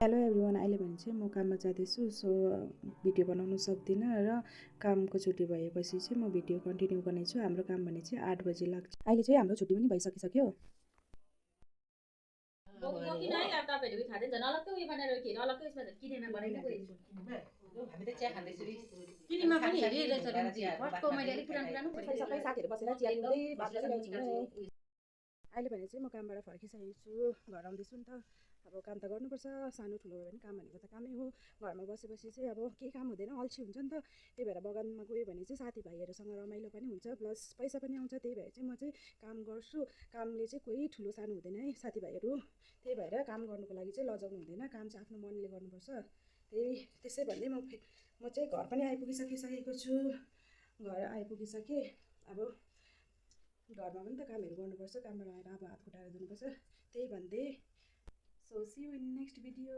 Hello everyone, अहिले भने चाहिँ म काममा जाँदैछु। सो भिडियो बनाउनु सक्दिनँ र कामको छुट्टी भएपछि चाहिँ म भिडियो कन्टिन्यू गर्नेछु। हाम्रो काम भने चाहिँ 8 बजे लाग्छ। अहिले चाहिँ हाम्रो छुट्टी पनि भइसकिसक्यो। अहिले भने चाहिँ म कामबाट फर्किसकेको छु, घर आउँदैछु नि त। अब काम त गर्नुपर्छ, सानो ठुलो भयो भने काम भनेको त कामै हो। घरमा बसेपछि चाहिँ अब केही काम हुँदैन, अल्छी हुन्छ नि त। त्यही भएर बगानमा गयो भने चाहिँ साथीभाइहरूसँग रमाइलो पनि हुन्छ, प्लस पैसा पनि आउँछ। त्यही भएर चाहिँ म चाहिँ काम गर्छु। कामले चाहिँ कोही ठुलो सानो हुँदैन है साथीभाइहरू। त्यही भएर काम गर्नुको लागि चाहिँ लजाउनु हुँदैन, काम चाहिँ आफ्नो मनले गर्नुपर्छ। त्यसै भन्दै म चाहिँ घर पनि आइपुगिसकेको छु। घर आइपुगिसकेँ। अब घरमा पनि त कामहरू गर्नुपर्छ, कामबाट आएर अब हात खुट्टाहरू धुनुपर्छ। त्यही भन्दै so see you in next video.